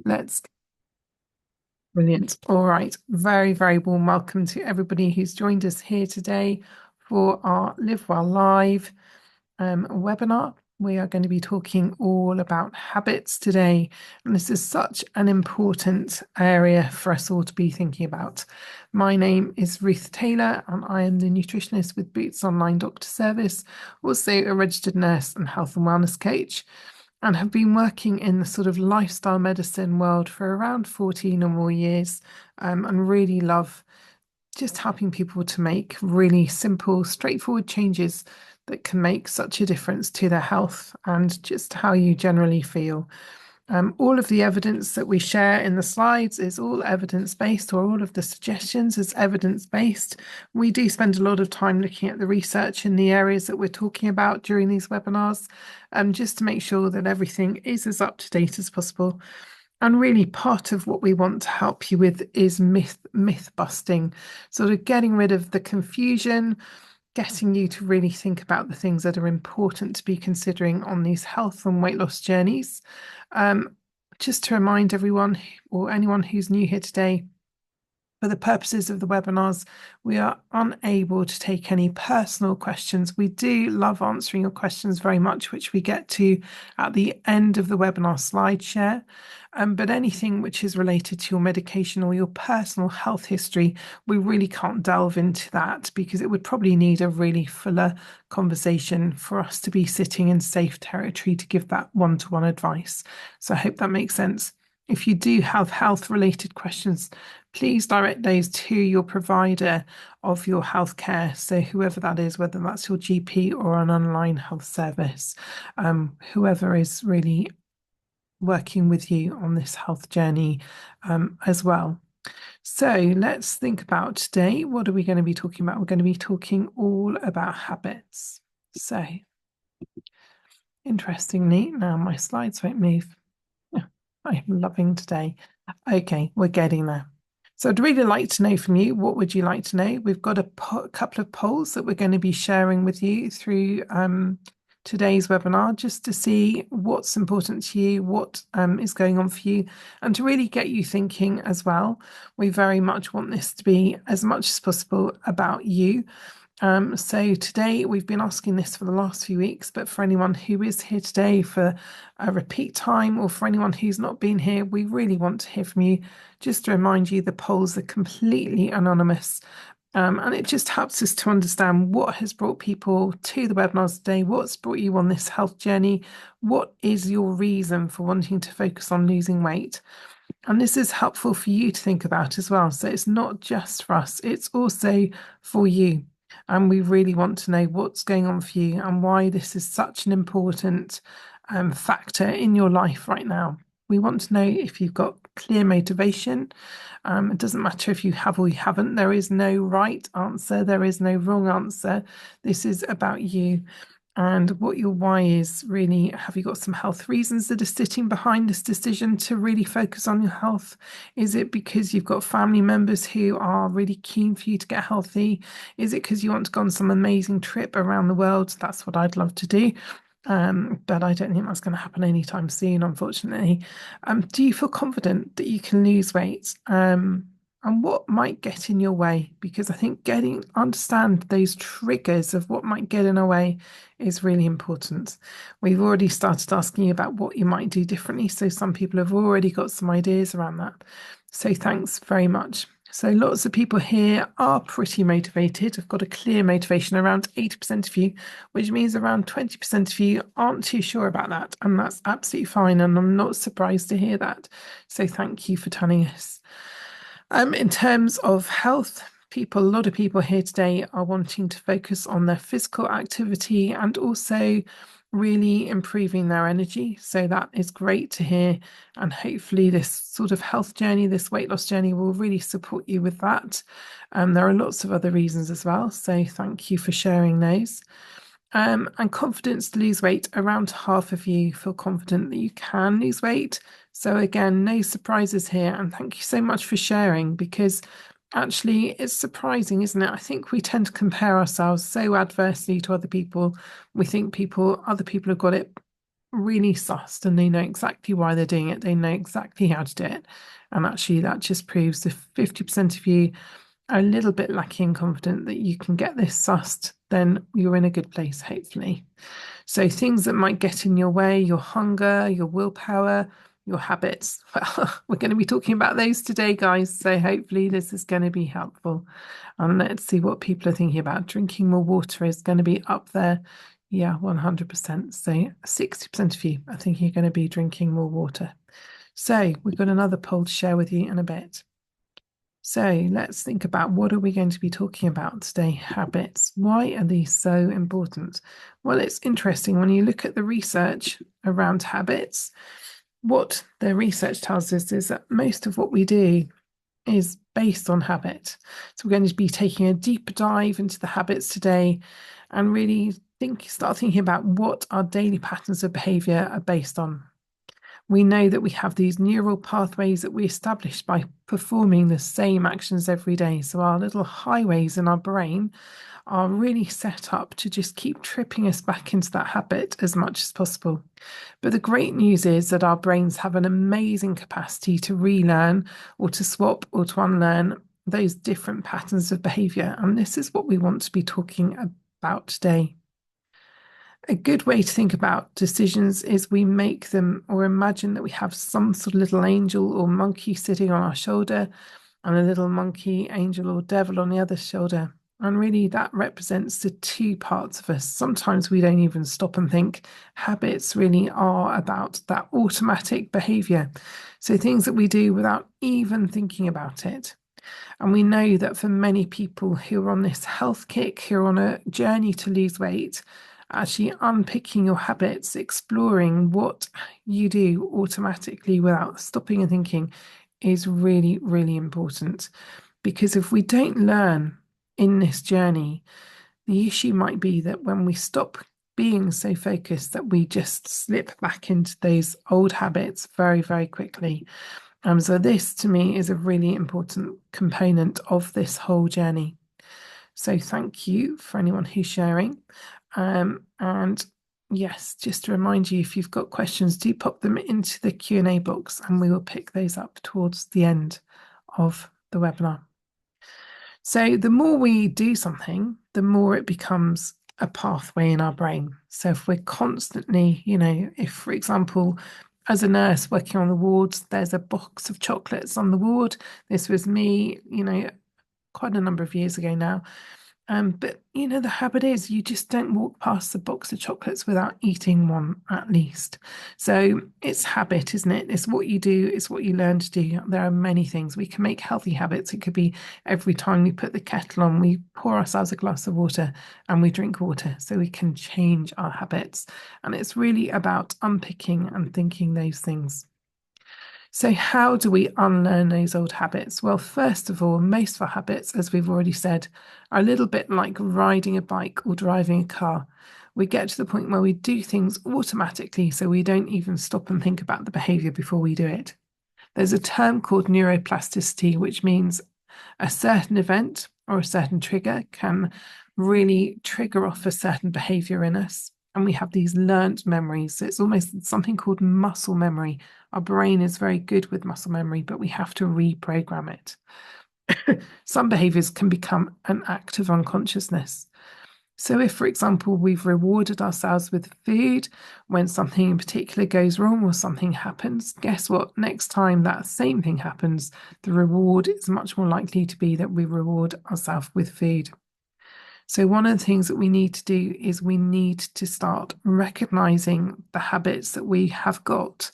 Let's Brilliant. All right. Very, very warm welcome to everybody who's joined us here today for our Live Well Live webinar. We are going to be talking all about habits today. And this is such an important area for us all to be thinking about. My name is Ruth Taylor, and I am the nutritionist with Boots Online Doctor Service, also a registered nurse and health and wellness coach, and have been working in the sort of lifestyle medicine world for around 14 or more years, and really love just helping people to make really simple, straightforward changes that can make such a difference to their health and just how you generally feel. All of the evidence that we share in the slides is all evidence-based, or all of the suggestions is evidence-based. We do spend a lot of time looking at the research in the areas that we're talking about during these webinars, just to make sure that everything is as up to date as possible. And really part of what we want to help you with is myth busting, sort of getting rid of the confusion, getting you to really think about the things that are important to be considering on these health and weight loss journeys. Just to remind everyone or anyone who's new here today, for the purposes of the webinars, we are unable to take any personal questions. We do love answering your questions very much, which we get to at the end of the webinar slide share. But anything which is related to your medication or your personal health history, we really can't delve into that because it would probably need a really fuller conversation for us to be sitting in safe territory to give that one-to-one advice. So I hope that makes sense. If you do have health-related questions, please direct those to your provider of your healthcare. So whoever that is, whether that's your GP or an online health service, whoever is really working with you on this health journey as well. So let's think about today. What are we going to be talking about? We're going to be talking all about habits. So interestingly, now my slides won't move. I'm loving today. Okay, we're getting there. So I'd really like to know from you, what would you like to know? We've got a couple of polls that we're going to be sharing with you through today's webinar, just to see what's important to you, what is going on for you, and to really get you thinking as well. We very much want this to be as much as possible about you. So today we've been asking this for the last few weeks, but for anyone who is here today for a repeat time, or for anyone who's not been here, we really want to hear from you. Just to remind you, the polls are completely anonymous. And it just helps us to understand what has brought people to the webinars today, what's brought you on this health journey, what is your reason for wanting to focus on losing weight. And this is helpful for you to think about as well. So it's not just for us, it's also for you. And we really want to know what's going on for you and why this is such an important factor in your life right now. We want to know if you've got clear motivation. It doesn't matter if you have or you haven't. There is no right answer. There is no wrong answer. This is about you and what your why is. Really, have you got some health reasons that are sitting behind this decision to really focus on your health? Is it because you've got family members who are really keen for you to get healthy? Is it because you want to go on some amazing trip around the world? That's what I'd love to do. But I don't think that's going to happen anytime soon, unfortunately. Do you feel confident that you can lose weight? And what might get in your way? Because I think understand those triggers of what might get in our way is really important. We've already started asking you about what you might do differently. So some people have already got some ideas around that. So thanks very much. So lots of people here are pretty motivated. I've got a clear motivation, around 80% of you, which means around 20% of you aren't too sure about that. And that's absolutely fine. And I'm not surprised to hear that. So thank you for telling us. In terms of health, a lot of people here today are wanting to focus on their physical activity and also really improving their energy. So that is great to hear. And hopefully this sort of health journey, this weight loss journey will really support you with that. There are lots of other reasons as well. So thank you for sharing those. And confidence to lose weight. Around half of you feel confident that you can lose weight. So again, no surprises here. And thank you so much for sharing, because actually it's surprising, isn't it? I think we tend to compare ourselves so adversely to other people. We think other people have got it really sussed and they know exactly why they're doing it. They know exactly how to do it. And actually, that just proves if 50% of you are a little bit lacking confident that you can get this sussed, then you're in a good place, hopefully. So things that might get in your way, your hunger, your willpower, your habits. Well, we're going to be talking about those today, guys. So hopefully this is going to be helpful. And let's see what people are thinking about. Drinking more water is going to be up there. Yeah, 100%. So 60% of you, I think you're going to be drinking more water. So we've got another poll to share with you in a bit. So let's think about what are we going to be talking about today? Habits. Why are these so important? Well, it's interesting when you look at the research around habits, what the research tells us is that most of what we do is based on habit. So we're going to be taking a deeper dive into the habits today and really start thinking about what our daily patterns of behavior are based on. We know that we have these neural pathways that we establish by performing the same actions every day. So our little highways in our brain are really set up to just keep tripping us back into that habit as much as possible. But the great news is that our brains have an amazing capacity to relearn or to swap or to unlearn those different patterns of behavior. And this is what we want to be talking about today. A good way to think about decisions is we make them or imagine that we have some sort of little angel or monkey sitting on our shoulder and a little monkey, angel, or devil on the other shoulder. And really, that represents the two parts of us. Sometimes we don't even stop and think. Habits really are about that automatic behavior. So things that we do without even thinking about it. And we know that for many people who are on this health kick, who are on a journey to lose weight, actually unpicking your habits, exploring what you do automatically without stopping and thinking is really, really important. Because if we don't learn in this journey, the issue might be that when we stop being so focused that we just slip back into those old habits very, very quickly. So this to me is a really important component of this whole journey. So thank you for anyone who's sharing. And yes, just to remind you, if you've got questions, do pop them into the Q&A box and we will pick those up towards the end of the webinar. So the more we do something, the more it becomes a pathway in our brain. So if we're constantly, if, for example, as a nurse working on the wards, there's a box of chocolates on the ward. This was me, quite a number of years ago now. But the habit is you just don't walk past the box of chocolates without eating one at least. So it's habit, isn't it? It's what you do, it's what you learn to do. There are many things. We can make healthy habits. It could be every time we put the kettle on, we pour ourselves a glass of water and we drink water so we can change our habits. And it's really about unpicking and thinking those things. So how do we unlearn those old habits? Well, first of all, most of our habits, as we've already said, are a little bit like riding a bike or driving a car. We get to the point where we do things automatically, so we don't even stop and think about the behavior before we do it. There's a term called neuroplasticity, which means a certain event or a certain trigger can really trigger off a certain behavior in us. And we have these learnt memories. So it's almost something called muscle memory. Our brain is very good with muscle memory, but we have to reprogram it. Some behaviors can become an act of unconsciousness. So if, for example, we've rewarded ourselves with food when something in particular goes wrong or something happens, guess what? Next time that same thing happens, the reward is much more likely to be that we reward ourselves with food. So one of the things that we need to do is we need to start recognizing the habits that we have got.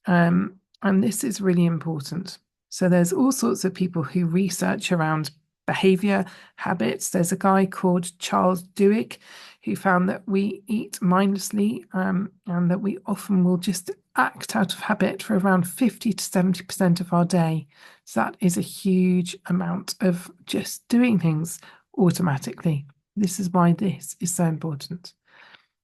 And this is really important. So there's all sorts of people who research around behavior habits. There's a guy called Charles Duhigg who found that we eat mindlessly and that we often will just act out of habit for around 50 to 70% of our day. So that is a huge amount of just doing things automatically. This is why this is so important.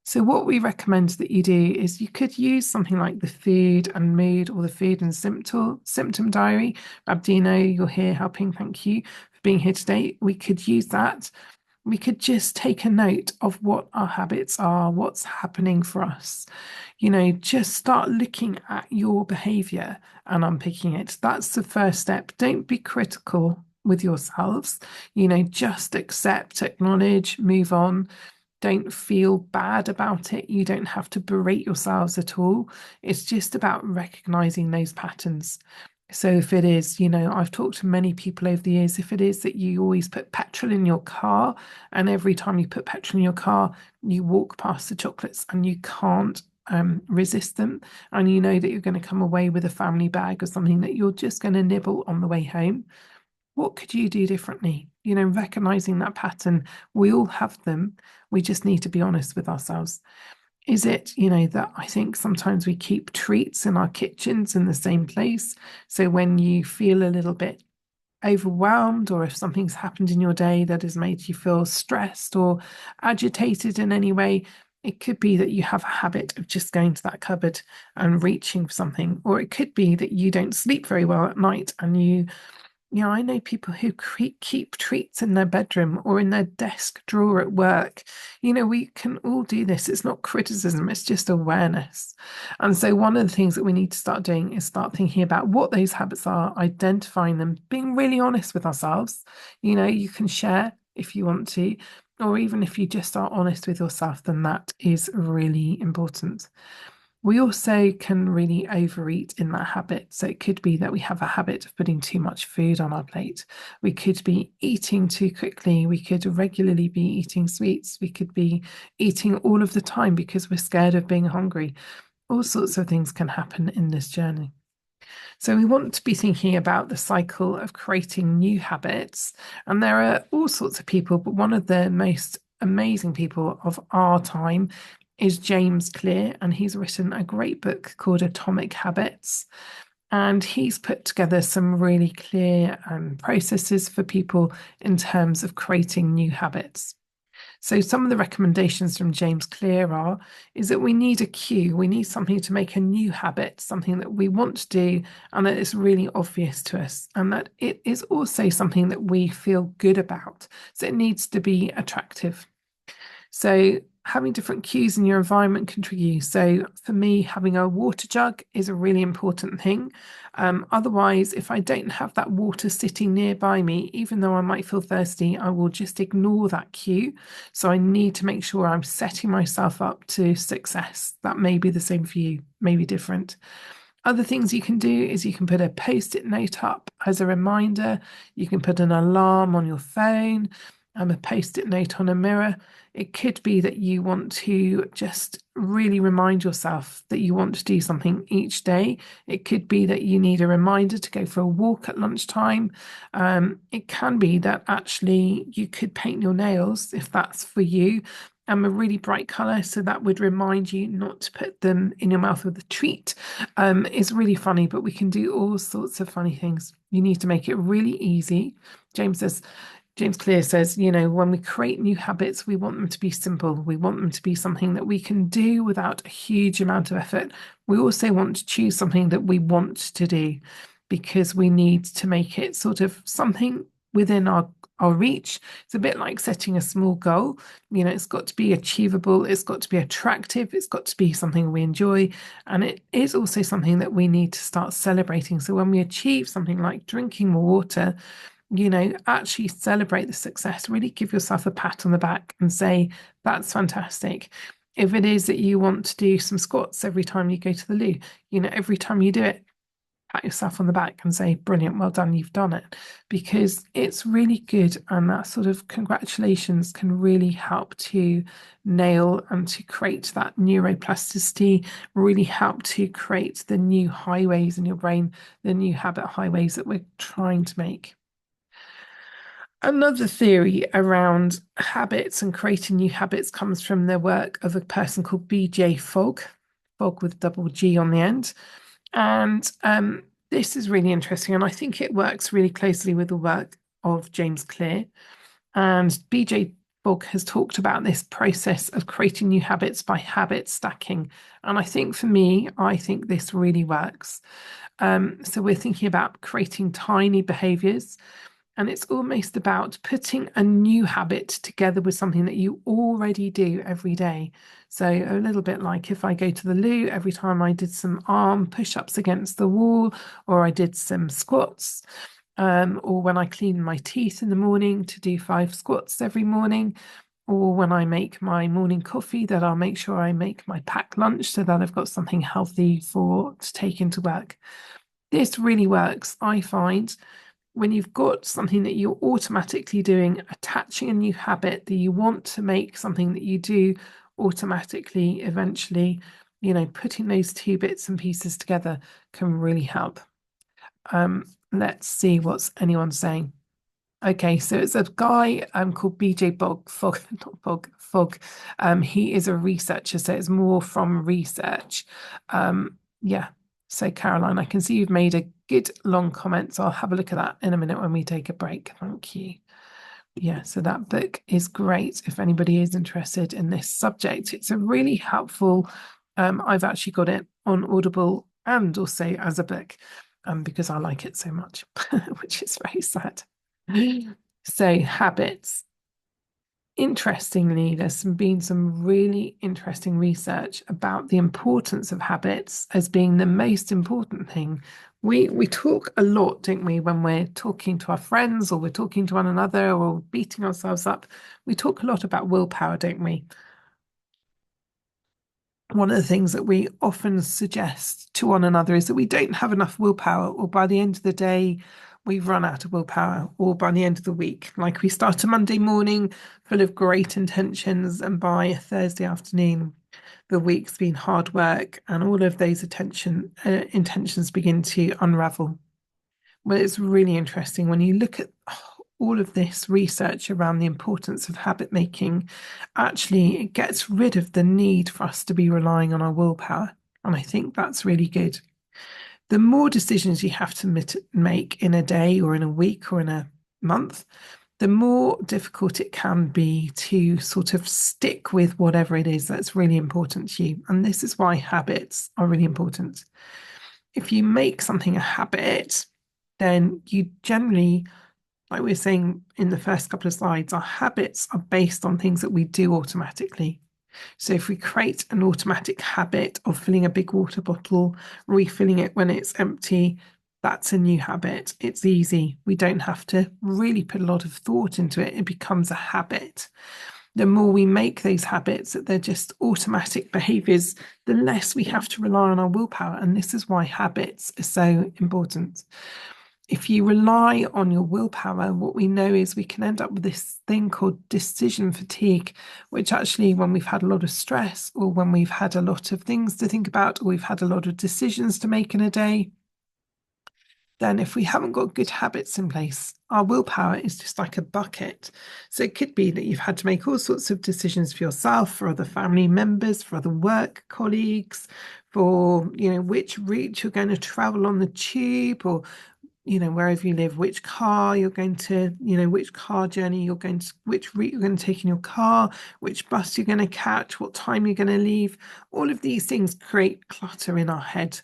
So what we recommend that you do is you could use something like the food and mood or the food and symptom diary. Abdino, you're here helping. Thank you for being here today. We could use that. we could just take a note of what our habits are, what's happening for us. Just start looking at your behavior and unpicking it. That's the first step. Don't be critical with yourselves. Just accept, acknowledge, move on. Don't feel bad about it. You don't have to berate yourselves at all. It's just about recognizing those patterns. So if it is, I've talked to many people over the years, if it is that you always put petrol in your car, and every time you put petrol in your car, you walk past the chocolates and you can't resist them, and you know that you're going to come away with a family bag or something that you're just going to nibble on the way home, what could you do differently? Recognizing that pattern, we all have them. We just need to be honest with ourselves. Is it, that I think sometimes we keep treats in our kitchens in the same place. So when you feel a little bit overwhelmed, or if something's happened in your day that has made you feel stressed or agitated in any way, it could be that you have a habit of just going to that cupboard and reaching for something. Or it could be that you don't sleep very well at night and I know people who keep treats in their bedroom or in their desk drawer at work. We can all do this. It's not criticism, it's just awareness. And so, one of the things that we need to start doing is start thinking about what those habits are, identifying them, being really honest with ourselves. You can share if you want to, or even if you just are honest with yourself, then that is really important. We also can really overeat in that habit. So it could be that we have a habit of putting too much food on our plate. We could be eating too quickly. We could regularly be eating sweets. We could be eating all of the time because we're scared of being hungry. All sorts of things can happen in this journey. So we want to be thinking about the cycle of creating new habits. And there are all sorts of people, but one of the most amazing people of our time is James Clear, and he's written a great book called Atomic Habits. And he's put together some really clear processes for people in terms of creating new habits. So some of the recommendations from James Clear is that we need a cue. We need something to make a new habit, something that we want to do and that is really obvious to us, and that it is also something that we feel good about. So it needs to be attractive. So having different cues in your environment can trigger you. So for me, having a water jug is a really important thing. Otherwise, if I don't have that water sitting nearby me, even though I might feel thirsty, I will just ignore that cue. So I need to make sure I'm setting myself up to success. That may be the same for you, maybe different. Other things you can do is you can put a post-it note up as a reminder. You can put an alarm on your phone, a post-it note on a mirror. It could be that you want to just really remind yourself that you want to do something each day. It could be that you need a reminder to go for a walk at lunchtime. It can be that actually you could paint your nails if that's for you. A really bright colour, so that would remind you not to put them in your mouth with a treat. It's really funny, but we can do all sorts of funny things. You need to make it really easy. James Clear says, when we create new habits, we want them to be simple. We want them to be something that we can do without a huge amount of effort. We also want to choose something that we want to do, because we need to make it sort of something within our reach. It's a bit like setting a small goal. It's got to be achievable. It's got to be attractive. It's got to be something we enjoy. And it is also something that we need to start celebrating. So when we achieve something like drinking more water, actually celebrate the success, really give yourself a pat on the back and say, that's fantastic. If it is that you want to do some squats every time you go to the loo, every time you do it, pat yourself on the back and say, brilliant, well done, you've done it, because it's really good. And that sort of congratulations can really help to nail and to create that neuroplasticity, really help to create the new highways in your brain, the new habit highways that we're trying to make. Another theory around habits and creating new habits comes from the work of a person called B.J. Fogg with double G on the end. And this is really interesting. And I think it works really closely with the work of James Clear. And B.J. Fogg has talked about this process of creating new habits by habit stacking. And I think for me, I think this really works. So we're thinking about creating tiny behaviors. And it's almost about putting a new habit together with something that you already do every day. So a little bit like if I go to the loo, every time I did some arm push-ups against the wall, or I did some squats, or when I clean my teeth in the morning to do 5 squats every morning, or when I make my morning coffee, that I'll make sure I make my packed lunch so that I've got something healthy to take into work. This really works, I find, when you've got something that you're automatically doing, attaching a new habit that you want to make something that you do automatically eventually, putting those 2 bits and pieces together can really help. Let's see what's anyone saying. Okay, so it's a guy called BJ Fogg, not Fogg. He is a researcher, so it's more from research. Yeah. So Caroline, I can see you've made a good long comment, so I'll have a look at that in a minute when we take a break. Thank you. Yeah, so that book is great if anybody is interested in this subject. It's a really helpful. I've actually got it on Audible and also as a book, because I like it so much, which is very sad. So habits. Interestingly, there's been some really interesting research about the importance of habits as being the most important thing. We talk a lot, don't we, when we're talking to our friends or we're talking to one another or beating ourselves up. We talk a lot about willpower, don't we? One of the things that we often suggest to one another is that we don't have enough willpower, or by the end of the day, we've run out of willpower, or by the end of the week, like we start a Monday morning full of great intentions, and by Thursday afternoon, the week's been hard work, and all of those intentions begin to unravel. Well, it's really interesting when you look at all of this research around the importance of habit making. Actually, it gets rid of the need for us to be relying on our willpower. And I think that's really good. The more decisions you have to make in a day or in a week or in a month, the more difficult it can be to sort of stick with whatever it is that's really important to you. And this is why habits are really important. If you make something a habit, then you generally, like we were saying in the first couple of slides, our habits are based on things that we do automatically. So if we create an automatic habit of filling a big water bottle, refilling it when it's empty, that's a new habit. It's easy. We don't have to really put a lot of thought into it. It becomes a habit. The more we make those habits that they're just automatic behaviors, the less we have to rely on our willpower. And this is why habits are so important. If you rely on your willpower, what we know is we can end up with this thing called decision fatigue, which actually, when we've had a lot of stress or when we've had a lot of things to think about, or we've had a lot of decisions to make in a day, then if we haven't got good habits in place, our willpower is just like a bucket. So it could be that you've had to make all sorts of decisions for yourself, for other family members, for other work colleagues, for, which route you're going to travel on the tube, or wherever you live, which car you're going to, which car journey you're going to, which route you're going to take in your car, which bus you're going to catch, what time you're going to leave. All of these things create clutter in our head.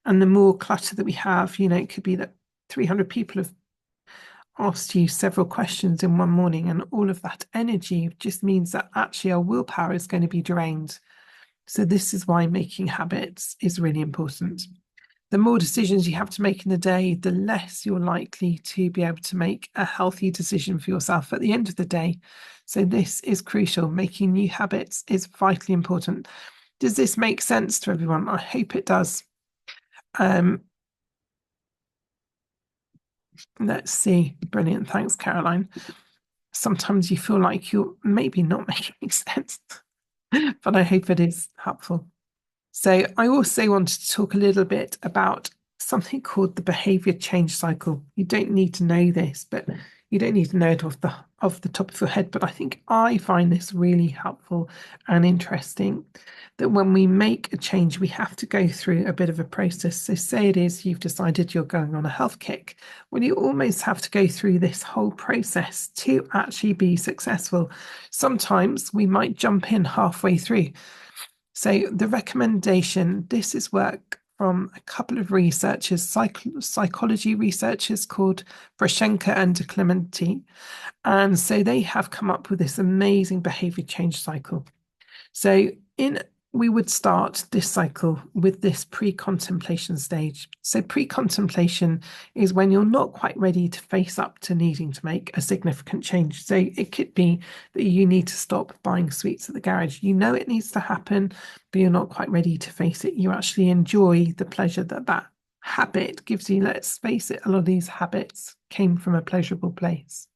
And the more clutter that we have, it could be that 300 people have asked you several questions in one morning, and all of that energy just means that actually our willpower is going to be drained. So this is why making habits is really important. The more decisions you have to make in the day, the less you're likely to be able to make a healthy decision for yourself at the end of the day. So this is crucial. Making new habits is vitally important. Does this make sense to everyone? I hope it does. Let's see. Brilliant. Thanks, Caroline. Sometimes you feel like you're maybe not making sense, but I hope it is helpful. So I also wanted to talk a little bit about something called the behavior change cycle. You don't need to know this, but you don't need to know it off the top of your head. But I think I find this really helpful and interesting, that when we make a change, we have to go through a bit of a process. So say it is you've decided you're going on a health kick. Well, you almost have to go through this whole process to actually be successful. Sometimes we might jump in halfway through. So the recommendation, this is work from a couple of researchers, psychology researchers called Brashenka and De Clementi. And so they have come up with this amazing behavior change cycle. So we would start this cycle with this pre-contemplation stage. So pre-contemplation is when you're not quite ready to face up to needing to make a significant change. So it could be that you need to stop buying sweets at the garage. You know it needs to happen, but you're not quite ready to face it. You actually enjoy the pleasure that habit gives you. Let's face it, a lot of these habits came from a pleasurable place.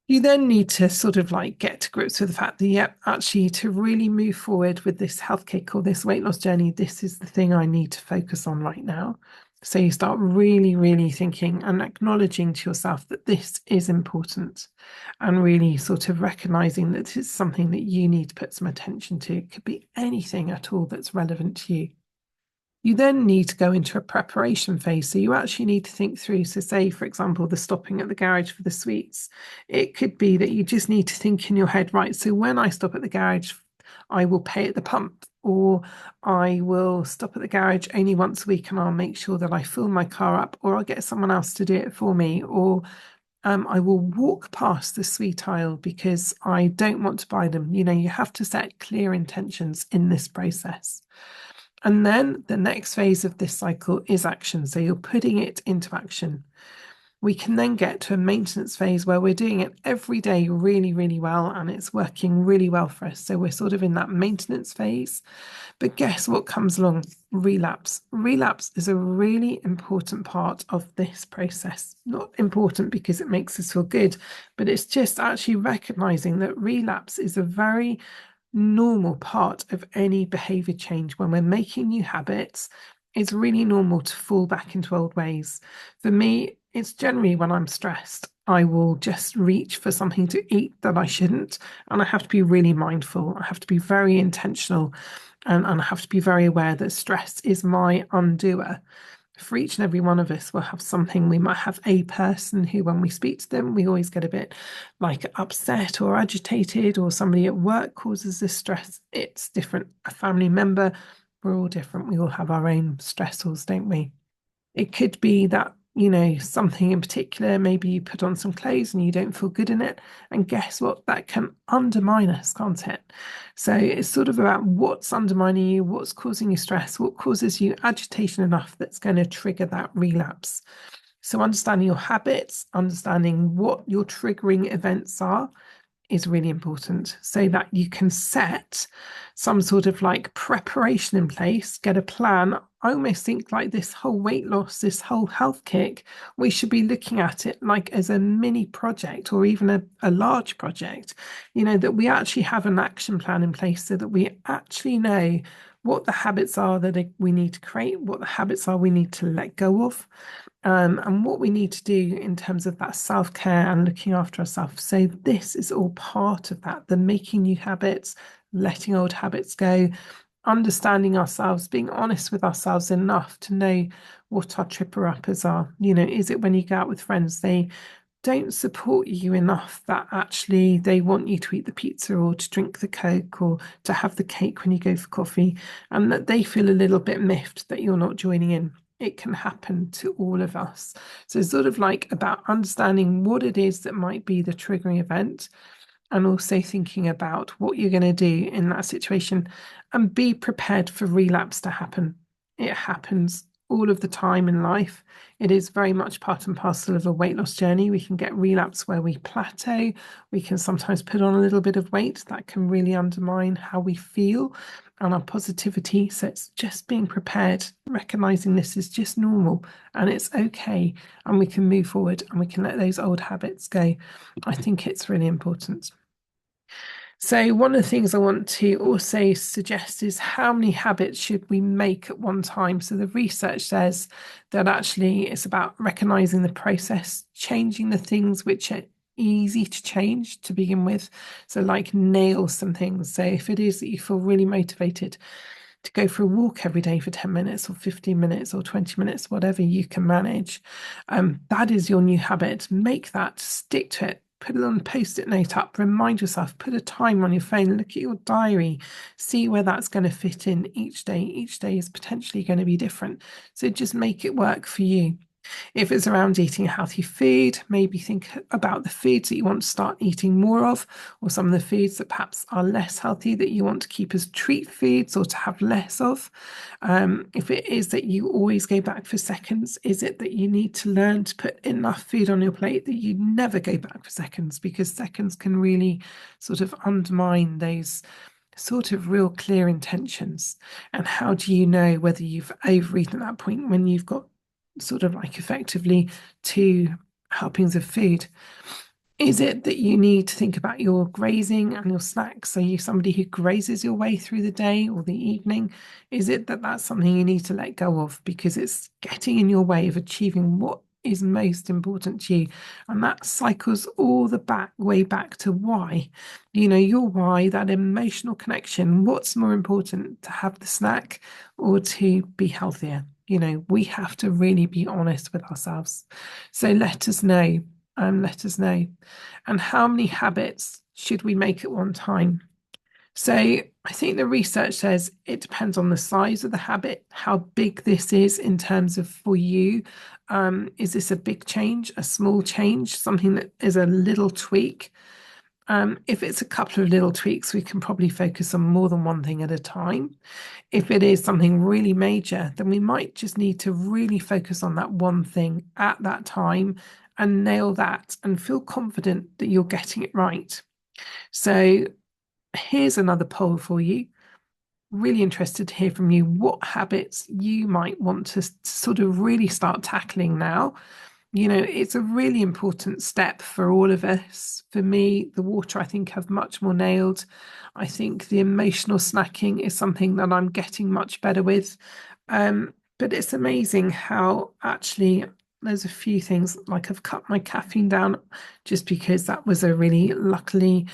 You then need to sort of like get to grips with the fact that, yep, actually to really move forward with this health kick or this weight loss journey, this is the thing I need to focus on right now. So you start really, really thinking and acknowledging to yourself that this is important and really sort of recognizing that it's something that you need to put some attention to. It could be anything at all that's relevant to you. You then need to go into a preparation phase. So you actually need to think through. So say, for example, the stopping at the garage for the sweets. It could be that you just need to think in your head, right, so when I stop at the garage, I will pay at the pump, or I will stop at the garage only once a week and I'll make sure that I fill my car up, or I'll get someone else to do it for me, or I will walk past the sweet aisle because I don't want to buy them. You know, you have to set clear intentions in this process. And then the next phase of this cycle is action. So you're putting it into action. We can then get to a maintenance phase where we're doing it every day really, really well, and it's working really well for us. So we're sort of in that maintenance phase. But guess what comes along? Relapse. Relapse is a really important part of this process. Not important because it makes us feel good, but it's just actually recognizing that relapse is a very normal part of any behavior change. When we're making new habits, it's really normal to fall back into old ways. For me, it's generally when I'm stressed, I will just reach for something to eat that I shouldn't. And I have to be really mindful. I have to be very intentional, and I have to be very aware that stress is my undoer. For each and every one of us, we'll have something. We might have a person who, when we speak to them, we always get a bit like upset or agitated, or somebody at work causes this stress. It's different. A family member, we're all different. We all have our own stressors, don't we? It could be that, you know, something in particular, maybe you put on some clothes and you don't feel good in it. And guess what? That can undermine us, can't it? So it's sort of about what's undermining you, what's causing you stress, what causes you agitation enough that's going to trigger that relapse. So understanding your habits, understanding what your triggering events are, is really important, so that you can set some sort of like preparation in place, get a plan. I almost think like this whole weight loss, this whole health kick, we should be looking at it like as a mini project or even a large project, you know, that we actually have an action plan in place so that we actually know what the habits are that we need to create, what the habits are we need to let go of, and what we need to do in terms of that self-care and looking after ourselves. So this is all part of that, the making new habits, letting old habits go, understanding ourselves, being honest with ourselves enough to know what our tripper-uppers are. You know, is it when you go out with friends, they don't support you enough that actually they want you to eat the pizza or to drink the Coke or to have the cake when you go for coffee, and that they feel a little bit miffed that you're not joining in? It can happen to all of us. So it's sort of like about understanding what it is that might be the triggering event, and also thinking about what you're going to do in that situation, and be prepared for relapse to happen. It happens all of the time in life. It is very much part and parcel of a weight loss journey. We can get relapse where we plateau. We can sometimes put on a little bit of weight that can really undermine how we feel and our positivity. So it's just being prepared, recognizing this is just normal and it's okay, and we can move forward and we can let those old habits go. I think it's really important. So one of the things I want to also suggest is how many habits should we make at one time? So the research says that actually it's about recognizing the process, changing the things which are easy to change to begin with. So like nail some things. So if it is that you feel really motivated to go for a walk every day for 10 minutes or 15 minutes or 20 minutes, whatever you can manage, that is your new habit. Make that, stick to it. put it on a post-it note up, remind yourself, put a timer on your phone, look at your diary, see where that's going to fit in each day. Each day is potentially going to be different. So just make it work for you. If it's around eating healthy food, maybe think about the foods that you want to start eating more of, or some of the foods that perhaps are less healthy that you want to keep as treat foods or to have less of. If it is that you always go back for seconds, is it that you need to learn to put enough food on your plate that you never go back for seconds, because seconds can really sort of undermine those sort of real clear intentions. And how do you know whether you've overeaten at that point when you've got sort of like effectively 2 helpings of food? Is it that you need to think about your grazing and your snacks? Are you somebody who grazes your way through the day or the evening? Is it that that's something you need to let go of because it's getting in your way of achieving what is most important to you? And that cycles all the way back to why. Your why, that emotional connection. What's more important, to have the snack or to be healthier? We have to really be honest with ourselves. So let us know. Let us know. And how many habits should we make at one time? So I think the research says it depends on the size of the habit, how big this is in terms of for you. Is this a big change, a small change, something that is a little tweak? If it's a couple of little tweaks, we can probably focus on more than one thing at a time. If it is something really major, then we might just need to really focus on that one thing at that time and nail that and feel confident that you're getting it right. So here's another poll for you. Really interested to hear from you what habits you might want to sort of really start tackling now. It's a really important step for all of us. For me, the water, I think, have much more nailed. I think the emotional snacking is something that I'm getting much better with. But it's amazing how actually there's a few things, like I've cut my caffeine down just because that was a really luckily,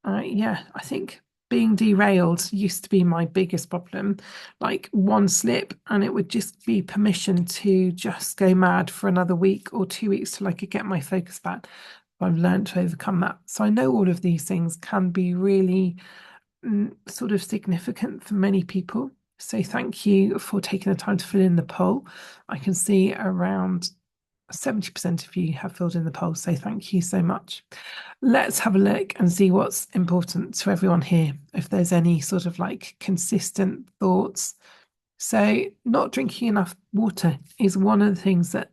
I think being derailed used to be my biggest problem. Like one slip and it would just be permission to just go mad for another week or 2 weeks till I could get my focus back. I've learned to overcome that. So I know all of these things can be really sort of significant for many people. So thank you for taking the time to fill in the poll. I can see around 70% of you have filled in the poll, so thank you so much. Let's have a look and see what's important to everyone here, if there's any sort of like consistent thoughts. So not drinking enough water is one of the things that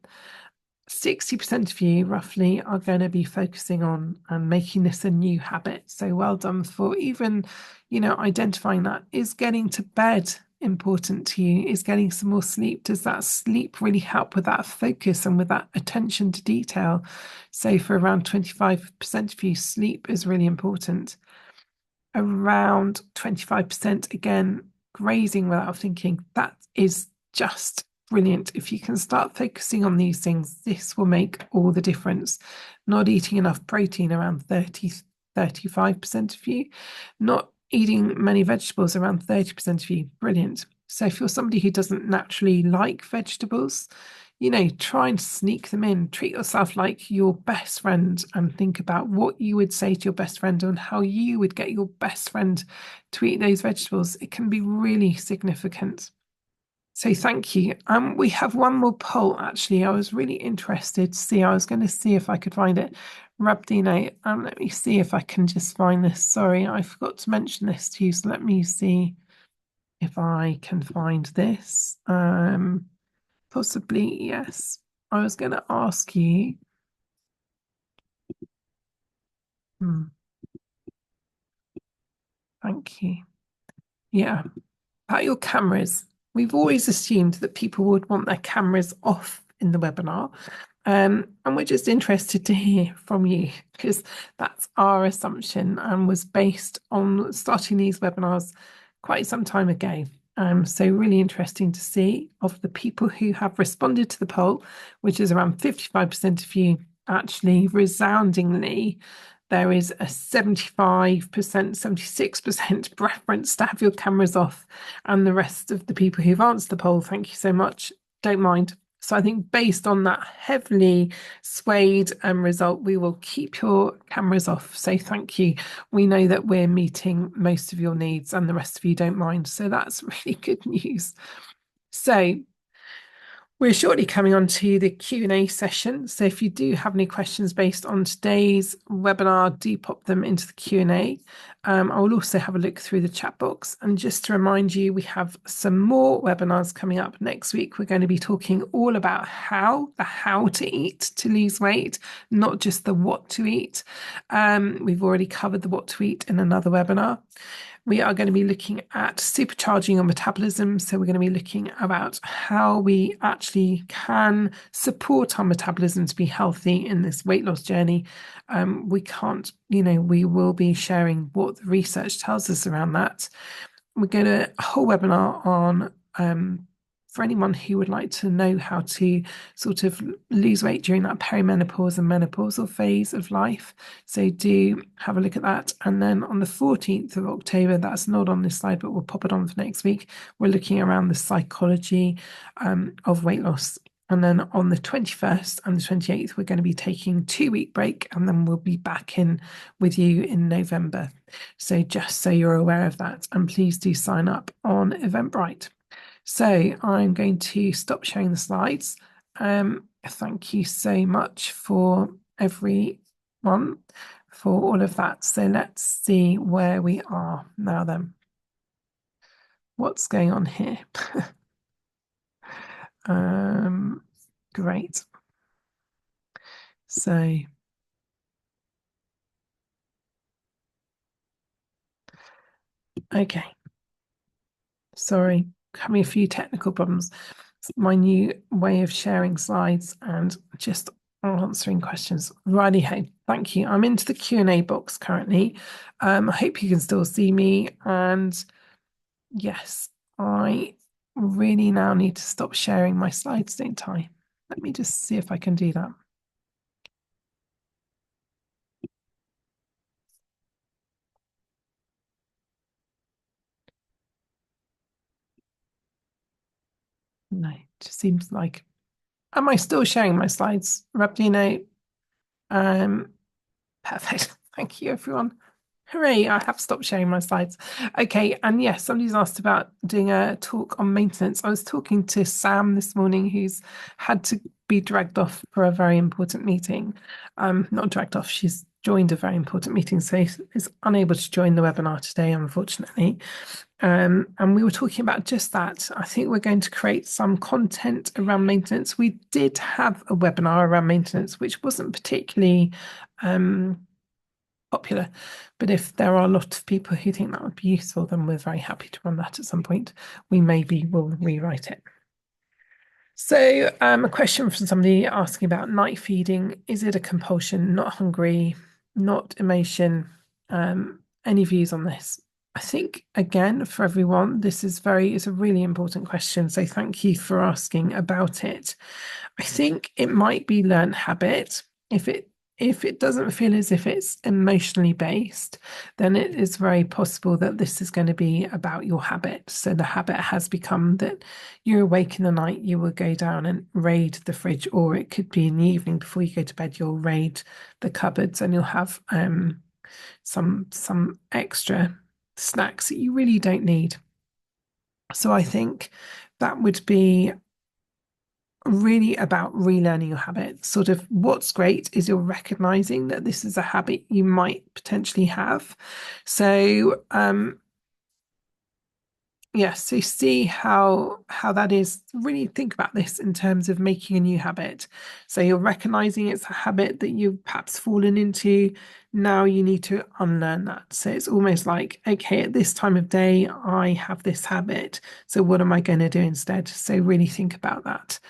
60% of you roughly are going to be focusing on and making this a new habit. So well done for even, identifying that. Is getting to bed important to you? Is getting some more sleep? Does that sleep really help with that focus and with that attention to detail? So for around 25% of you, sleep is really important. Around 25%, again, grazing without thinking, that is just brilliant. If you can start focusing on these things, this will make all the difference. Not eating enough protein, around 35% of you. Not eating many vegetables, around 30% of you. Brilliant. So if you're somebody who doesn't naturally like vegetables, try and sneak them in. Treat yourself like your best friend and think about what you would say to your best friend and how you would get your best friend to eat those vegetables. It can be really significant. So thank you. We have one more poll, actually. I was really interested to see. I was going to see if I could find it. Rabdino, let me see if I can just find this. Sorry, I forgot to mention this to you. So let me see if I can find this. Possibly, yes. I was going to ask you. Thank you. Yeah, about your cameras. We've always assumed that people would want their cameras off in the webinar. And we're just interested to hear from you because that's our assumption and was based on starting these webinars quite some time ago. So really interesting to see of the people who have responded to the poll, which is around 55% of you, actually resoundingly, there is a 75%, 76% preference to have your cameras off. And the rest of the people who've answered the poll, thank you so much, don't mind. So I think based on that heavily swayed result, we will keep your cameras off. So thank you. We know that we're meeting most of your needs and the rest of you don't mind. So that's really good news. So we're shortly coming on to the Q&A session. So if you do have any questions based on today's webinar, do pop them into the Q&A. I will also have a look through the chat box. And just to remind you, we have some more webinars coming up next week. We're going to be talking all about the how to eat to lose weight, not just the what to eat. We've already covered the what to eat in another webinar. We are going to be looking at supercharging your metabolism. So we're going to be looking about how we actually can support our metabolism to be healthy in this weight loss journey. We can't, we will be sharing what the research tells us around that. We're going to a whole webinar on for anyone who would like to know how to sort of lose weight during that perimenopause and menopausal phase of life. So do have a look at that. And then on the 14th of October, that's not on this slide, but we'll pop it on for next week. We're looking around the psychology of weight loss. And then on the 21st and the 28th, we're going to be taking a 2-week break, and then we'll be back in with you in November. So just so you're aware of that, and please do sign up on Eventbrite. So I'm going to stop sharing the slides. Thank you so much for everyone for all of that. So let's see where we are now then. What's going on here? Great. So okay. Sorry, having a few technical problems. It's my new way of sharing slides and just answering questions. Righty-ho, thank you. I'm into the Q&A box currently. I hope you can still see me. And yes, I really now need to stop sharing my slides, don't I? Let me just see if I can do that. No, it just seems like, am I still sharing my slides? Rabdino, perfect. Thank you, everyone. Hooray, I have stopped sharing my slides. Okay, and yes, somebody's asked about doing a talk on maintenance. I was talking to Sam this morning, who's had to be dragged off for a very important meeting. Not dragged off, she's joined a very important meeting, so is unable to join the webinar today, unfortunately. And we were talking about just that. I think we're going to create some content around maintenance. We did have a webinar around maintenance, which wasn't particularly popular, but if there are a lot of people who think that would be useful, then we're very happy to run that at some point. We maybe will rewrite it. So a question from somebody asking about night feeding. Is it a compulsion, not hungry, not emotion? Any views on this? I think, again, for everyone, this is it's a really important question. So thank you for asking about it. I think it might be learned habit. If it doesn't feel as if it's emotionally based, then it is very possible that this is going to be about your habit. So the habit has become that you're awake in the night, you will go down and raid the fridge, or it could be in the evening before you go to bed, you'll raid the cupboards and you'll have some extra snacks that you really don't need. So I think that would be really about relearning your habit. Sort of what's great is you're recognizing that this is a habit you might potentially have. So yes, so see how that is. Really think about this in terms of making a new habit. So you're recognizing it's a habit that you've perhaps fallen into. Now you need to unlearn that. So it's almost like, okay, at this time of day, I have this habit. So what am I going to do instead? So really think about that.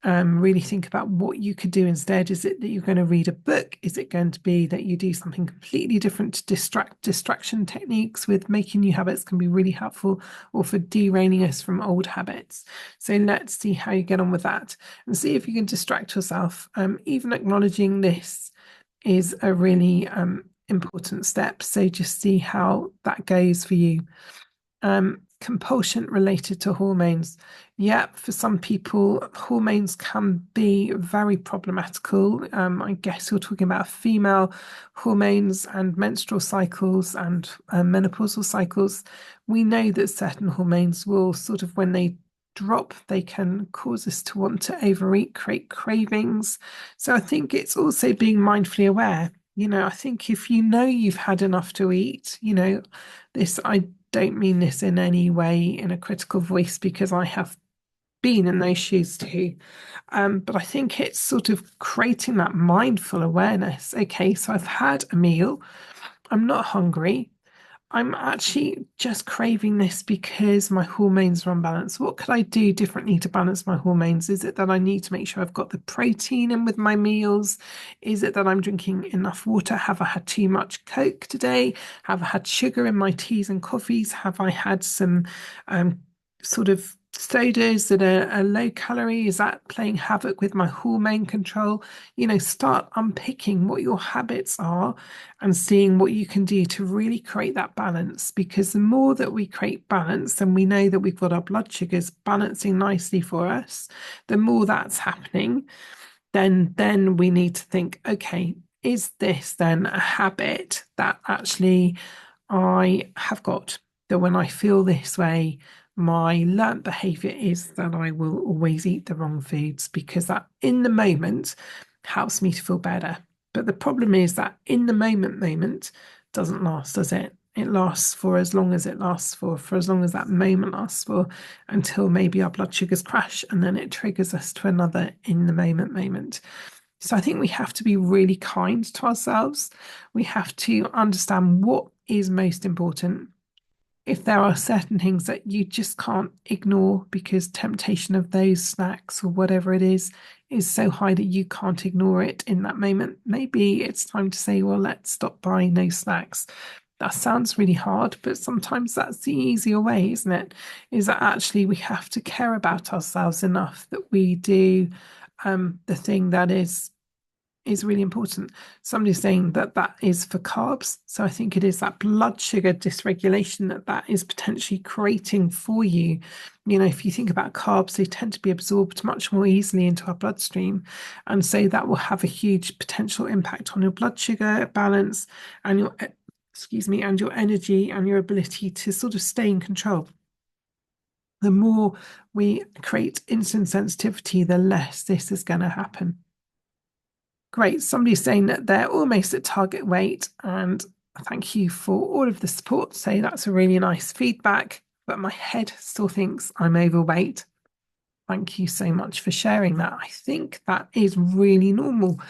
Really think about what you could do instead. Is it that you're going to read a book? Is it going to be that you do something completely different to distraction techniques with making new habits can be really helpful, or for derailing us from old habits? So let's see how you get on with that and see if you can distract yourself. Even acknowledging this is a really important step. So just see how that goes for you. compulsion related to hormones. Yeah, for some people, hormones can be very problematical. I guess you're talking about female hormones and menstrual cycles and menopausal cycles. We know that certain hormones will sort of, when they drop, they can cause us to want to overeat, create cravings. So I think it's also being mindfully aware. I think if you know you've had enough to eat, I don't mean this in any way in a critical voice because I have been in those shoes too. But I think it's sort of creating that mindful awareness. Okay, so I've had a meal, I'm not hungry. I'm actually just craving this because my hormones are unbalanced. What could I do differently to balance my hormones? Is it that I need to make sure I've got the protein in with my meals? Is it that I'm drinking enough water? Have I had too much Coke today? Have I had sugar in my teas and coffees? Have I had some sort of sodas that are low calorie? Is that playing havoc with my hormone control? Start unpicking what your habits are and seeing what you can do to really create that balance. Because the more that we create balance and we know that we've got our blood sugars balancing nicely for us, the more that's happening, then we need to think, okay, is this then a habit that actually I have got, that when I feel this way, my learnt behavior is that I will always eat the wrong foods because that in the moment helps me to feel better. But the problem is that in the moment doesn't last, does it? It lasts for as long as it lasts for as long as that moment lasts for, until maybe our blood sugars crash and then it triggers us to another in the moment. So I think we have to be really kind to ourselves. We have to understand what is most important. If there are certain things that you just can't ignore because temptation of those snacks or whatever it is so high that you can't ignore it in that moment, maybe it's time to say, well, let's stop buying those snacks. That sounds really hard, but sometimes that's the easier way, isn't it? Is that actually we have to care about ourselves enough that we do the thing that is really important. Somebody's saying that that is for carbs. So I think it is that blood sugar dysregulation that is potentially creating for you. If you think about carbs, they tend to be absorbed much more easily into our bloodstream. And so that will have a huge potential impact on your blood sugar balance and and your energy and your ability to sort of stay in control. The more we create insulin sensitivity, the less this is going to happen. Great. Somebody's saying that they're almost at target weight, and thank you for all of the support. So that's a really nice feedback, but my head still thinks I'm overweight. Thank you so much for sharing that. I think that is really normal.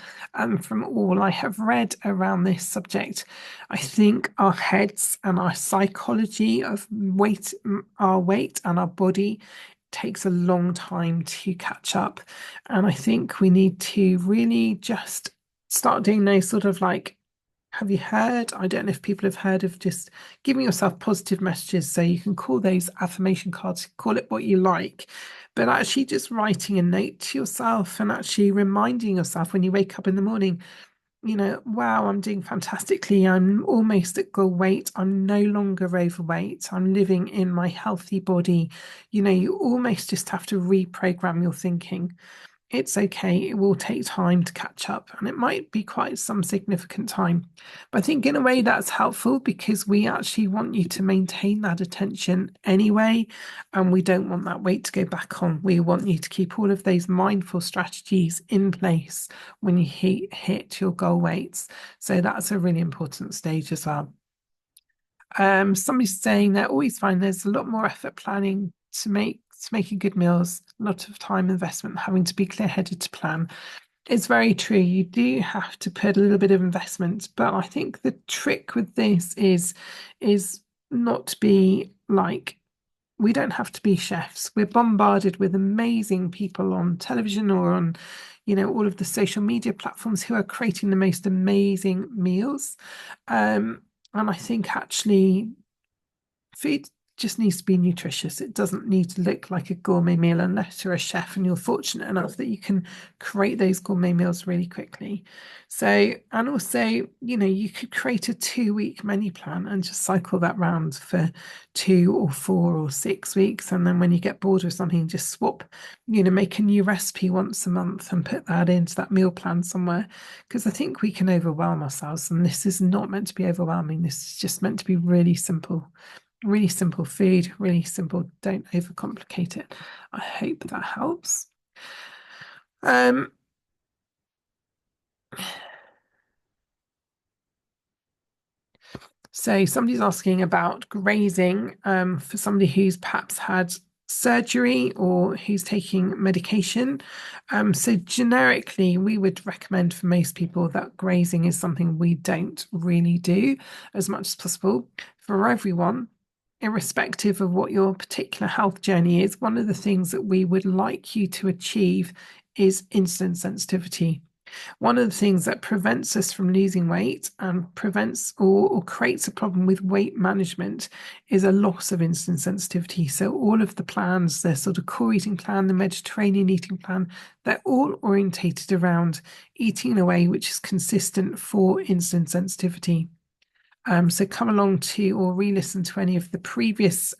From all I have read around this subject, I think our heads and our psychology of weight, our weight and our body takes a long time to catch up. And I think we need to really just start doing those sort of like, have you heard? I don't know if people have heard of just giving yourself positive messages. So you can call those affirmation cards, call it what you like, but actually just writing a note to yourself and actually reminding yourself when you wake up in the morning, wow, I'm doing fantastically. I'm almost at goal weight. I'm no longer overweight. I'm living in my healthy body. You almost just have to reprogram your thinking. It's okay. It will take time to catch up, and it might be quite some significant time. But I think in a way that's helpful because we actually want you to maintain that attention anyway, and we don't want that weight to go back on. We want you to keep all of those mindful strategies in place when you hit your goal weights. So that's a really important stage as well. Somebody's saying they always find there's a lot more effort planning to making good meals, a lot of time investment, having to be clear-headed to plan. It's very true. You do have to put a little bit of investment, but I think the trick with this is not to be like, we don't have to be chefs. We're bombarded with amazing people on television or on, all of the social media platforms who are creating the most amazing meals. And I think actually food just needs to be nutritious. It doesn't need to look like a gourmet meal unless you're a chef and you're fortunate enough that you can create those gourmet meals really quickly. So, and also, you could create a 2-week menu plan and just cycle that round for 2 or 4 or 6 weeks. And then when you get bored with something, just swap, make a new recipe once a month and put that into that meal plan somewhere. Because I think we can overwhelm ourselves, and this is not meant to be overwhelming. This is just meant to be really simple. Really simple food, really simple. Don't overcomplicate it. I hope that helps. Um, so somebody's asking about grazing for somebody who's perhaps had surgery or who's taking medication. So generically, we would recommend for most people that grazing is something we don't really do as much as possible. For everyone, irrespective of what your particular health journey is, one of the things that we would like you to achieve is insulin sensitivity. One of the things that prevents us from losing weight and prevents or creates a problem with weight management is a loss of insulin sensitivity. So all of the plans, the sort of core eating plan, the Mediterranean eating plan, they're all orientated around eating in a way which is consistent for insulin sensitivity. So come along to or re-listen to any of the previous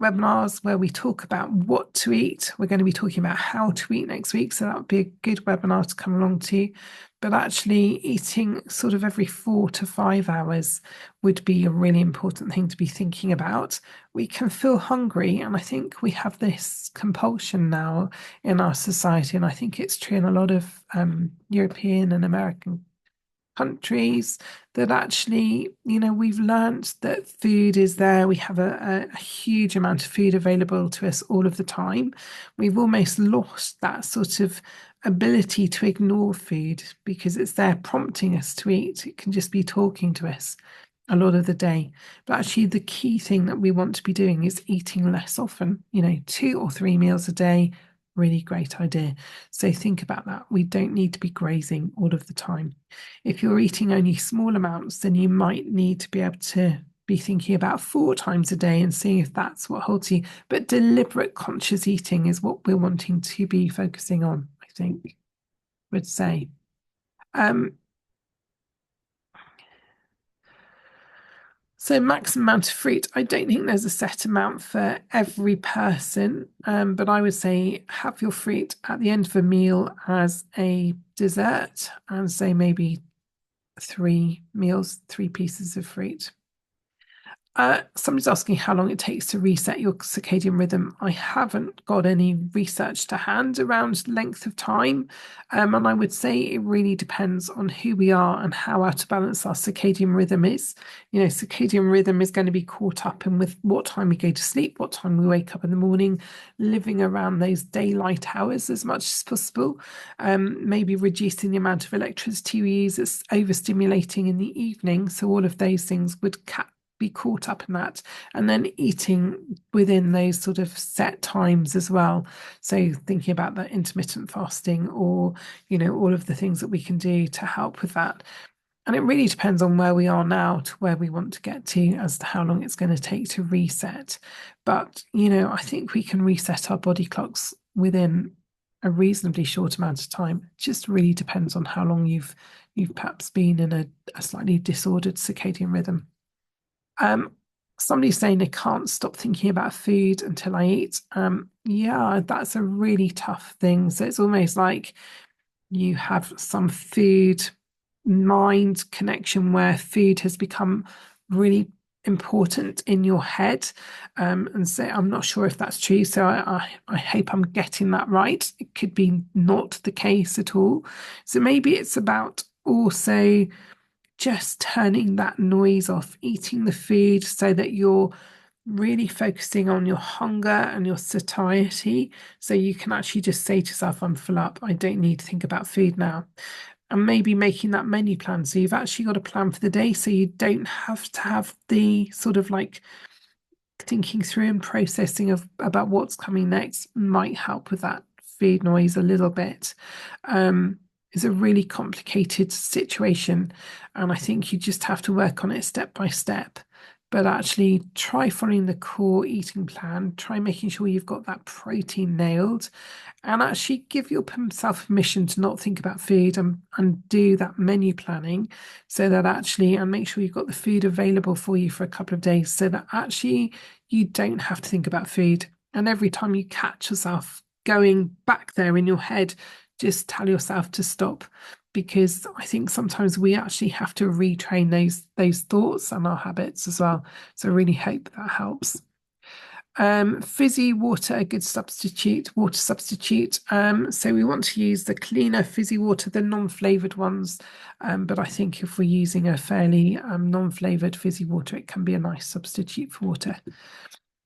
webinars where we talk about what to eat. We're going to be talking about how to eat next week, so that would be a good webinar to come along to. But actually eating sort of every 4 to 5 hours would be a really important thing to be thinking about. We can feel hungry, and I think we have this compulsion now in our society, and I think it's true in a lot of European and American countries, that actually, we've learned that food is there. We have a huge amount of food available to us all of the time. We've almost lost that sort of ability to ignore food because it's there prompting us to eat. It can just be talking to us a lot of the day. But actually, the key thing that we want to be doing is eating less often, 2 or 3 meals a day. Really great idea. So think about that. We don't need to be grazing all of the time. If you're eating only small amounts, then you might need to be able to be thinking about 4 times a day and seeing if that's what holds you. But deliberate conscious eating is what we're wanting to be focusing on, I think, would say. So maximum amount of fruit, I don't think there's a set amount for every person, but I would say have your fruit at the end of a meal as a dessert and say maybe 3 meals, 3 pieces of fruit. Somebody's asking how long it takes to reset your circadian rhythm. I haven't got any research to hand around length of time. And I would say it really depends on who we are and how out of balance our circadian rhythm is. Circadian rhythm is going to be caught up in with what time we go to sleep, what time we wake up in the morning, living around those daylight hours as much as possible. Maybe reducing the amount of electricity we use. It's overstimulating in the evening. So all of those things would be caught up in that, and then eating within those sort of set times as well. So thinking about that intermittent fasting or, all of the things that we can do to help with that. And it really depends on where we are now to where we want to get to as to how long it's going to take to reset. But, I think we can reset our body clocks within a reasonably short amount of time. It just really depends on how long you've perhaps been in a slightly disordered circadian rhythm. Somebody's saying they can't stop thinking about food until I eat. Yeah, that's a really tough thing. So it's almost like you have some food mind connection where food has become really important in your head. And so I'm not sure if that's true. So I hope I'm getting that right. It could be not the case at all. So maybe it's about also just turning that noise off, eating the food so that you're really focusing on your hunger and your satiety. So you can actually just say to yourself, I'm full up. I don't need to think about food now. And maybe making that menu plan. So you've actually got a plan for the day. So you don't have to have the sort of like thinking through and processing about what's coming next might help with that food noise a little bit. It's a really complicated situation, and I think you just have to work on it step by step. but actually try following the core eating plan. Try making sure you've got that protein nailed, and actually give yourself permission to not think about food, and do that menu planning, so that actually, and make sure you've got the food available for you for a couple of days, so that actually you don't have to think about food. And every time you catch yourself going back there in your head, just tell yourself to stop, because I think sometimes we actually have to retrain those thoughts and our habits as well. So I really hope that helps. Fizzy water, a good substitute, water substitute. So we want to use the cleaner fizzy water, the non-flavored ones. But I think if we're using a fairly non-flavored fizzy water, it can be a nice substitute for water.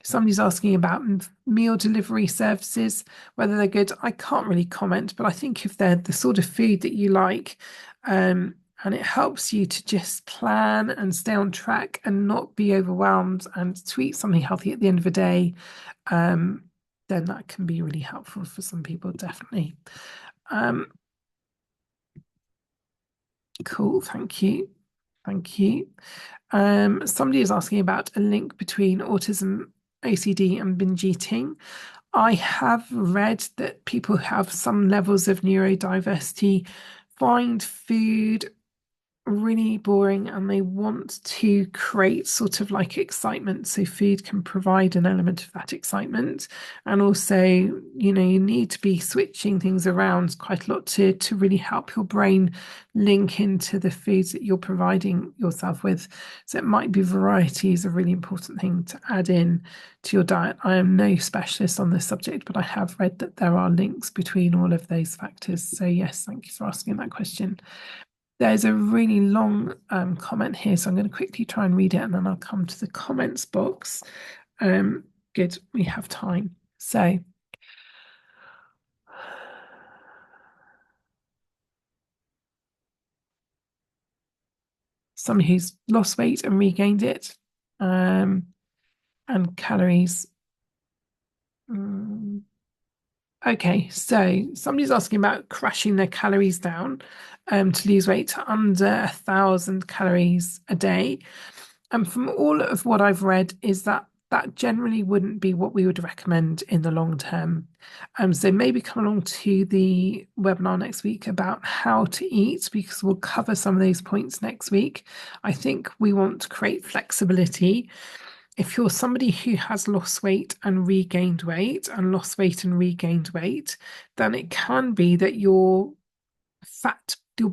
Somebody's asking about meal delivery services, whether they're good. I can't really comment, but I think if they're the sort of food that you like, and it helps you to just plan and stay on track and not be overwhelmed, and to eat something healthy at the end of the day, then that can be really helpful for some people, definitely. Cool, thank you. Thank you. Somebody is asking about a link between autism, OCD, and binge eating. I have read that people who have some levels of neurodiversity find food really boring, and they want to create sort of like excitement. So food can provide an element of that excitement. And also, you need to be switching things around quite a lot to really help your brain link into the foods that you're providing yourself with. So it might be variety is a really important thing to add in to your diet. I am no specialist on this subject, but I have read that there are links between all of those factors. So yes, thank you for asking that question. There's a really long comment here, so I'm going to quickly try and read it, and then I'll come to the comments box. Good, we have time. So, someone who's lost weight and regained it, and calories. Okay, so somebody's asking about crashing their calories down to lose weight to under 1,000 calories a day. And from all of what I've read is that that generally wouldn't be what we would recommend in the long term. So maybe come along to the webinar next week about how to eat, because we'll cover some of those points next week. I think we want to create flexibility. If you're somebody who has lost weight and regained weight and lost weight and regained weight, then it can be that your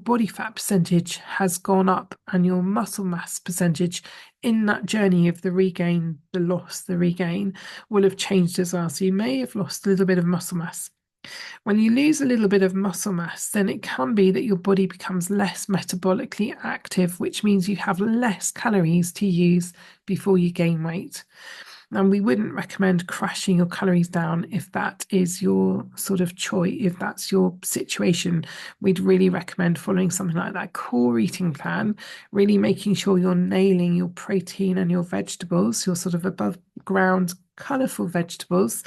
body fat percentage has gone up, and your muscle mass percentage in that journey of the regain, the loss, the regain will have changed as well. So you may have lost a little bit of muscle mass. When you lose a little bit of muscle mass, then it can be that your body becomes less metabolically active, which means you have less calories to use before you gain weight. And we wouldn't recommend crashing your calories down if that is your sort of choice, if that's your situation. We'd really recommend following something like that core eating plan, really making sure you're nailing your protein and your vegetables, your sort of above ground colourful vegetables.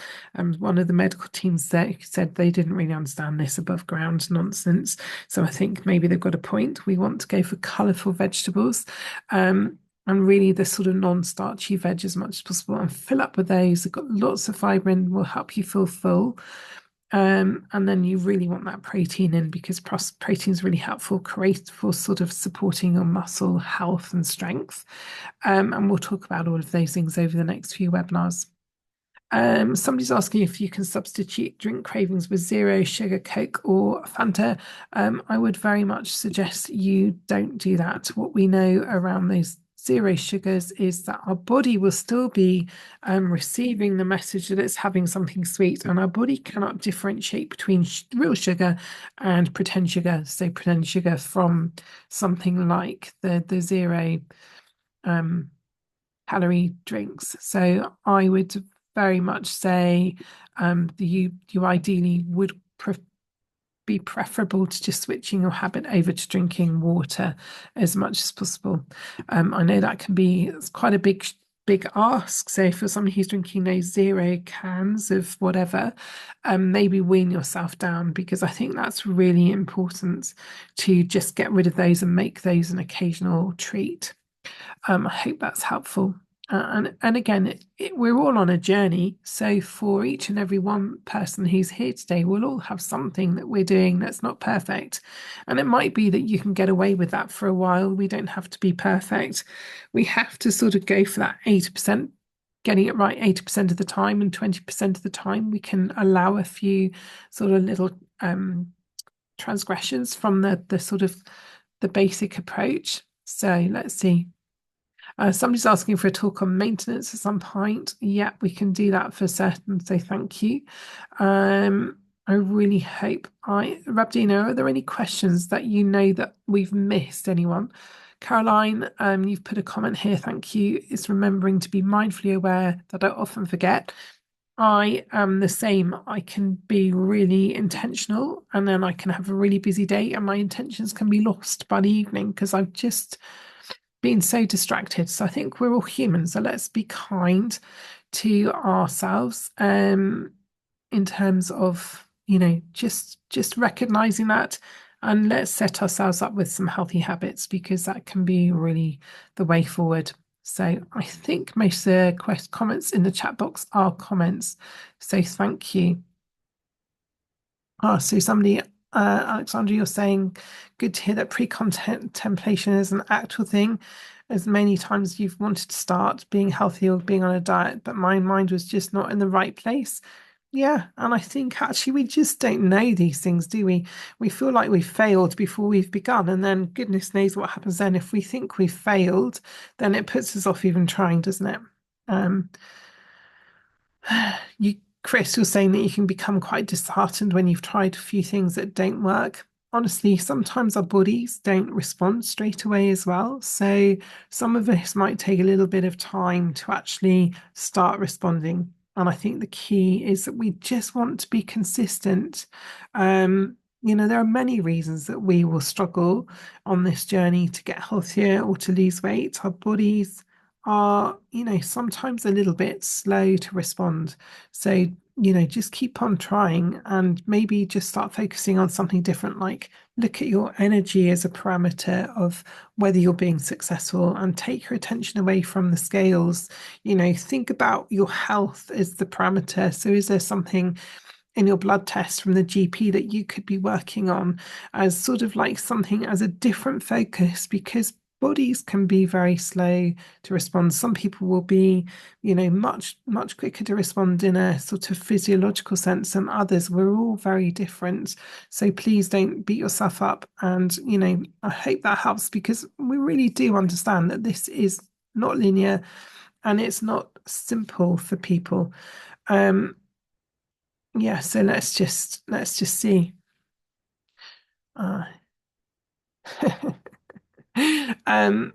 One of the medical teams there said they didn't really understand this above ground nonsense. So I think maybe they've got a point. We want to go for colourful vegetables. And really the sort of non-starchy veg as much as possible, and fill up with those. They've got lots of fibre and will help you feel full. And then you really want that protein in, because protein is really helpful for sort of supporting your muscle health and strength. And we'll talk about all of those things over the next few webinars. Somebody's asking if you can substitute drink cravings with zero sugar Coke or Fanta. I would very much suggest you don't do that. What we know around those zero sugars is that our body will still be receiving the message that it's having something sweet, and our body cannot differentiate between real sugar and pretend sugar. So pretend sugar from something like the zero calorie drinks. So I would very much say you ideally would be preferable to just switching your habit over to drinking water as much as possible. I know that can be, it's quite a big ask. So for somebody who's drinking those zero cans of whatever, maybe wean yourself down, because I think that's really important to just get rid of those and make those an occasional treat. I hope that's helpful. And again, we're all on a journey. So for each and every one person who's here today, we'll all have something that we're doing that's not perfect. And it might be that you can get away with that for a while. We don't have to be perfect. We have to sort of go for that 80%, getting it right 80% of the time, and 20% of the time we can allow a few sort of little transgressions from the sort of the basic approach. So let's see. Somebody's asking for a talk on maintenance at some point. Yeah, we can do that for certain. So thank you. I really hope Rabdina, are there any questions that you know that we've missed? Anyone? Caroline, you've put a comment here. Thank you. It's remembering to be mindfully aware that I often forget. I am the same. I can be really intentional and then I can have a really busy day and my intentions can be lost by the evening because I've just been so distracted. So I think we're all human. So let's be kind to ourselves in terms of, just recognizing that, and let's set ourselves up with some healthy habits because that can be really the way forward. So I think most of the comments in the chat box are comments. So thank you. So somebody, Alexandra, you're saying, good to hear that pre-contemplation is an actual thing. As many times you've wanted to start being healthy or being on a diet, but my mind was just not in the right place. Yeah, and I think actually we just don't know these things, do we? We feel like we've failed before we've begun, and then goodness knows what happens then. If we think we've failed, then it puts us off even trying, doesn't it? Chris, you're saying that you can become quite disheartened when you've tried a few things that don't work. Honestly, sometimes our bodies don't respond straight away as well. So some of us might take a little bit of time to actually start responding. And I think the key is that we just want to be consistent. There are many reasons that we will struggle on this journey to get healthier or to lose weight. Our bodies are, sometimes a little bit slow to respond. So, just keep on trying and maybe just start focusing on something different, like look at your energy as a parameter of whether you're being successful and take your attention away from the scales. Think about your health as the parameter. So is there something in your blood test from the GP that you could be working on as sort of like something as a different focus, because bodies can be very slow to respond. Some people will be, much, much quicker to respond in a sort of physiological sense than others. We're all very different. So please don't beat yourself up. And, I hope that helps because we really do understand that this is not linear and it's not simple for people. Yeah, so let's just see.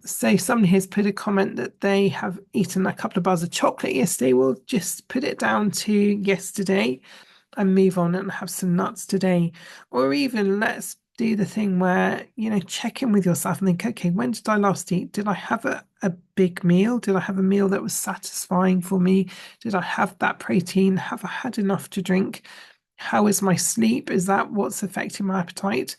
So somebody has put a comment that they have eaten a couple of bars of chocolate yesterday. We'll just put it down to yesterday and move on and have some nuts today. Or even let's do the thing where, check in with yourself and think, okay, when did I last eat? Did I have a big meal? Did I have a meal that was satisfying for me? Did I have that protein? Have I had enough to drink? How is my sleep? Is that what's affecting my appetite?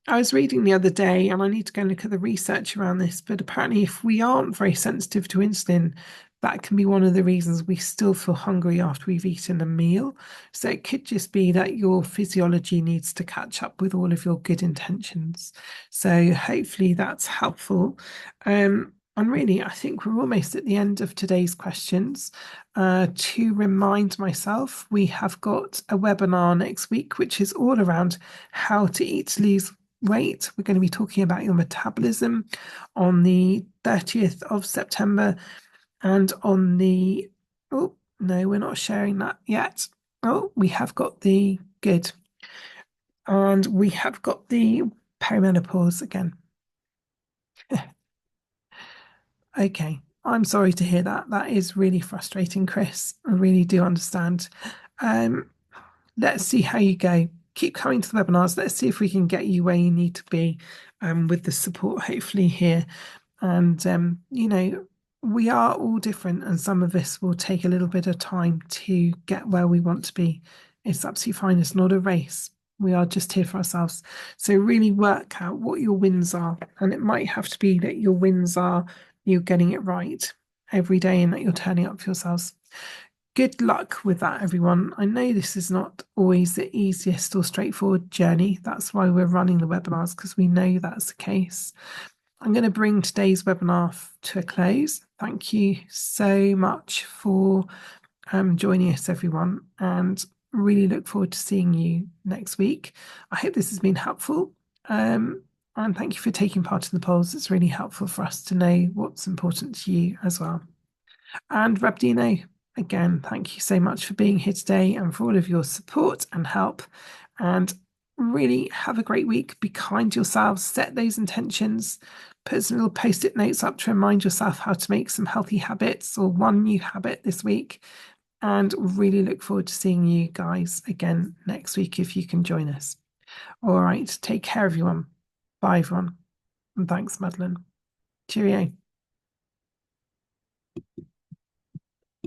I was reading the other day, and I need to go and look at the research around this, but apparently, if we aren't very sensitive to insulin, that can be one of the reasons we still feel hungry after we've eaten a meal. So it could just be that your physiology needs to catch up with all of your good intentions. So hopefully that's helpful. And really, I think we're almost at the end of today's questions. To remind myself, we have got a webinar next week, which is all around how to eat to lose weight. We're going to be talking about your metabolism on the 30th of September and on the, oh, no, we're not sharing that yet. Oh, we have got the good. And we have got the perimenopause again. Okay, I'm sorry to hear that. That is really frustrating, Chris. I really do understand. Let's see how you go. Keep coming to the webinars. Let's see if we can get you where you need to be with the support, hopefully, here. And, we are all different, and some of us will take a little bit of time to get where we want to be. It's absolutely fine. It's not a race. We are just here for ourselves. So really work out what your wins are. And it might have to be that your wins are you're getting it right. every day and that you're turning up for yourselves. Good luck with that, everyone. I know this is not always the easiest or straightforward journey. That's why we're running the webinars, because we know that's the case. I'm going to bring today's webinar to a close. Thank you so much for joining us, everyone, and really look forward to seeing you next week. I hope this has been helpful. And thank you for taking part in the polls. It's really helpful for us to know what's important to you as well. And Rabdino, again, thank you so much for being here today and for all of your support and help. And really have a great week. Be kind to yourselves, set those intentions, put some little post-it notes up to remind yourself how to make some healthy habits or one new habit this week. And really look forward to seeing you guys again next week if you can join us. All right, take care, everyone. Bye, everyone. And thanks, Madeline. Cheerio.